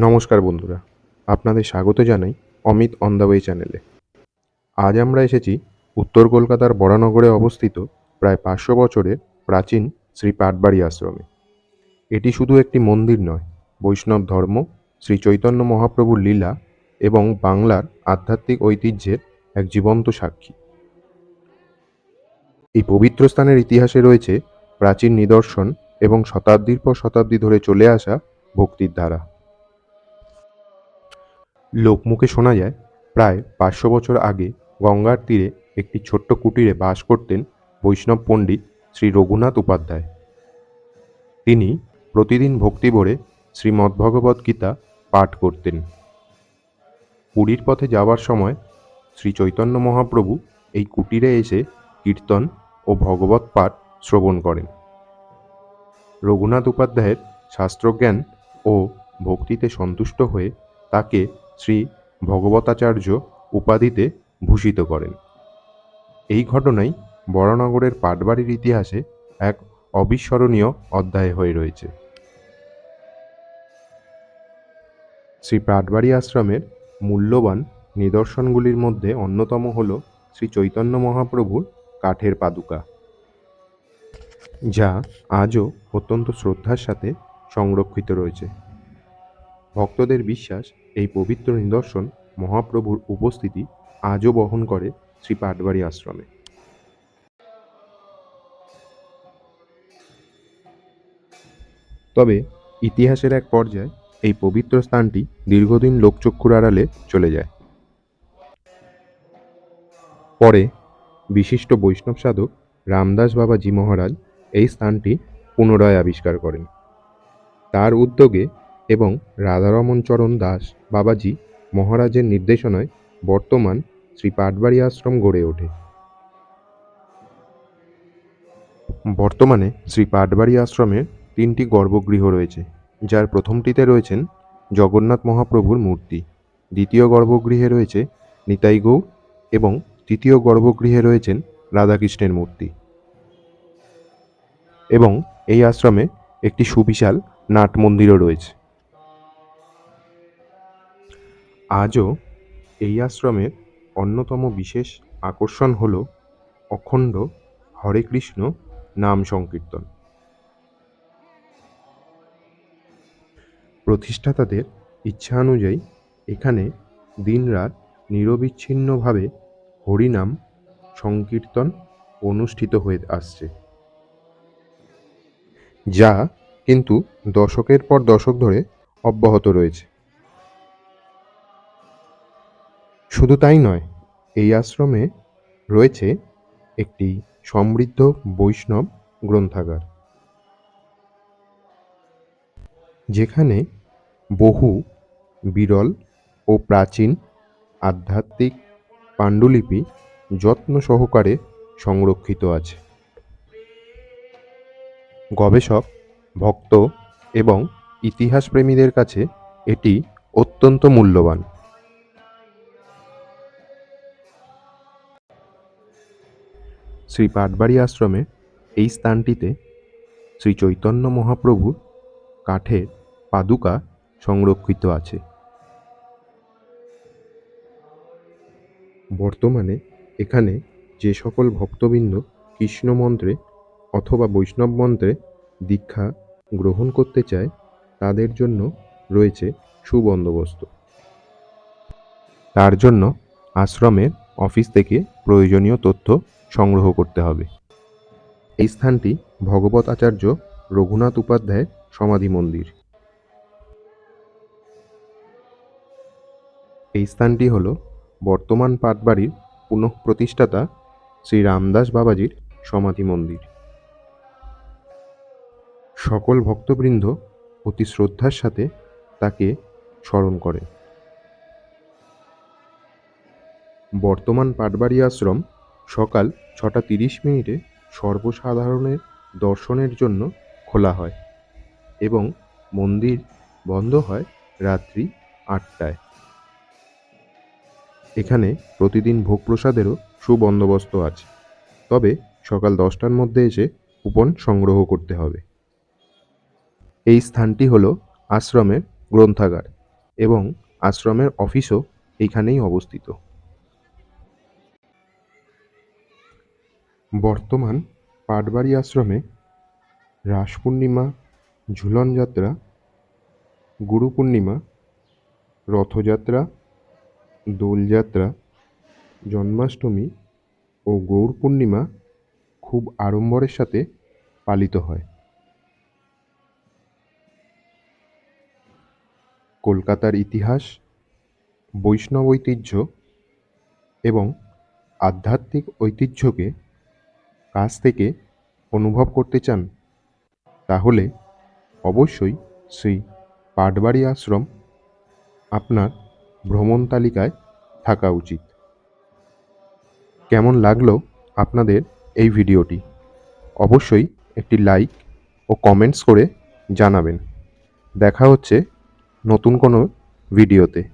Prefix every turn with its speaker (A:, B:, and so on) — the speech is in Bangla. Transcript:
A: নমস্কার বন্ধুরা, আপনাদের স্বাগত জানাই অমিত অন দ্য ওয়ে চ্যানেলে। আজ আমরা এসেছি উত্তর কলকাতার বরানগরে অবস্থিত প্রায় 500 বছরের প্রাচীন শ্রী পাটবাড়ি আশ্রমে। এটি শুধু একটি মন্দির নয়, বৈষ্ণব ধর্ম, শ্রী চৈতন্য মহাপ্রভুর লীলা এবং বাংলার আধ্যাত্মিক ঐতিহ্যের এক জীবন্ত সাক্ষী। এই পবিত্র স্থানের ইতিহাসে রয়েছে প্রাচীন নিদর্শন এবং শতাব্দীর পর শতাব্দী ধরে চলে আসা ভক্তির ধারা। লোকমুখে শোনা যায়, প্রায় 500 বছর আগে গঙ্গার তীরে একটি ছোট্ট কুটিরে বাস করতেন বৈষ্ণব পণ্ডিত শ্রী রঘুনাথ উপাধ্যায়। তিনি প্রতিদিন ভক্তি ভরে শ্রীমদ্ভগবদ্গীতা পাঠ করতেন। পুরীর পথে যাওয়ার সময় শ্রী চৈতন্য মহাপ্রভু এই কুটিরে এসে কীর্তন ও ভগবত পাঠ শ্রবণ করেন। রঘুনাথ উপাধ্যায়ের শাস্ত্রজ্ঞান ও ভক্তিতে সন্তুষ্ট হয়ে তাকে শ্রী ভগবতাচার্য উপাধিতে ভূষিত করেন। এই ঘটনাই বরানগরের পাটবাড়ির ইতিহাসে এক অবিস্মরণীয় অধ্যায় হয়ে রয়েছে। শ্রী পাটবাড়ি আশ্রমের মূল্যবান নিদর্শনগুলির মধ্যে অন্যতম হল শ্রী চৈতন্য মহাপ্রভুর কাঠের পাদুকা, যা আজও অত্যন্ত শ্রদ্ধার সাথে সংরক্ষিত রয়েছে। ভক্তদের বিশ্বাস, এই পবিত্র নিদর্শন মহাপ্রভুর উপস্থিতি আজও বহন করে শ্রী পাটবাড়ি আশ্রমে। তবে ইতিহাসের এক পর্যায়ে এই পবিত্র স্থানটি দীর্ঘদিন লোকচক্ষুর আড়ালে চলে যায়। পরে বিশিষ্ট বৈষ্ণব সাধক রামদাস বাবাজি মহারাজ এই স্থানটি পুনরায় আবিষ্কার করেন। তার উদ্যোগে এবং রাধারমণ চরণ দাস বাবাজি মহারাজের নির্দেশনায় বর্তমান শ্রী পাটবাড়ি আশ্রম গড়ে ওঠে। বর্তমানে শ্রী পাটবাড়ি আশ্রমের 3টি গর্ভগৃহ রয়েছে, যার প্রথমটিতে রয়েছেন জগন্নাথ মহাপ্রভুর মূর্তি, দ্বিতীয় গর্ভগৃহে রয়েছে নিতাই গৌর এবং তৃতীয় গর্ভগৃহে রয়েছেন রাধাকৃষ্ণের মূর্তি। এবং এই আশ্রমে একটি সুবিশাল নাট মন্দিরও রয়েছে। আজও এই আশ্রমের অন্যতম বিশেষ আকর্ষণ হল অখণ্ড হরে কৃষ্ণ নাম সংকীর্তন। প্রতিষ্ঠাতাদের ইচ্ছানুযায়ী এখানে দিনরাত নিরবিচ্ছিন্নভাবে হরিনাম সংকীর্তন অনুষ্ঠিত হয়ে আসছে, যা কিন্তু দশকের পর দশক ধরে অব্যাহত রয়েছে। শুধু তাই নয়, এই আশ্রমে রয়েছে একটি সমৃদ্ধ বৈষ্ণব গ্রন্থাগার, যেখানে বহু বিরল ও প্রাচীন আধ্যাত্মিক পাণ্ডুলিপি যত্ন সহকারে সংরক্ষিত আছে। গবেষক, ভক্ত এবং ইতিহাসপ্রেমীদের কাছে এটি অত্যন্ত মূল্যবান। শ্রী পাটবাড়ি আশ্রমে এই স্থানটিতে শ্রী চৈতন্য মহাপ্রভুর কাঠের পাদুকা সংরক্ষিত আছে। বর্তমানে এখানে যে সকল ভক্তবৃন্দ কৃষ্ণ মন্ত্রে অথবা বৈষ্ণব মন্ত্রে দীক্ষা গ্রহণ করতে চায়, তাদের জন্য রয়েছে সুবন্দোবস্ত। তার জন্য আশ্রমের অফিস থেকে প্রয়োজনীয় তথ্য সংগ্রহ করতে হবে। এই স্থানটি ভগবত আচার্য রঘুনাথ উপাধ্যায়ের সমাধি মন্দির। এই স্থানটি হল বর্তমান পাটবাড়ির পুনঃপ্রতিষ্ঠাতা শ্রী রামদাস বাবাজির সমাধি মন্দির। সকল ভক্তবৃন্দ অতি শ্রদ্ধার সাথে তাকে স্মরণ করে। বর্তমান পাটবাড়ি আশ্রম সকাল 6:30 সর্বসাধারণের দর্শনের জন্য খোলা হয় এবং মন্দির বন্ধ হয় রাত্রি 8টায়। এখানে প্রতিদিন ভোগ প্রসাদেরও সুবন্দোবস্ত আছে, তবে সকাল 10টার মধ্যে এসে কুপন সংগ্রহ করতে হবে। এই স্থানটি হল আশ্রমের গ্রন্থাগার, এবং আশ্রমের অফিসও এইখানেই অবস্থিত। বর্তমান পাটবাড়ি আশ্রমে রাস পূর্ণিমা, ঝুলন যাত্রা, গুরু পূর্ণিমা, রথযাত্রা, দোলযাত্রা, জন্মাষ্টমী ও গৌর পূর্ণিমা খুব আড়ম্বরের সাথে পালিত হয়। কলকাতার ইতিহাস, বৈষ্ণব ঐতিহ্য এবং আধ্যাত্মিক ঐতিহ্যকে কাছ থেকে অনুভব করতে চান তাহলে অবশ্যই শ্রী পাটবাড়ি আশ্রম আপনার ভ্রমণ তালিকায় থাকা উচিত। কেমন লাগলো আপনাদের এই ভিডিওটি? অবশ্যই একটি লাইক ও কমেন্টস করে জানাবেন। দেখা হচ্ছে নতুন কোনো ভিডিওতে।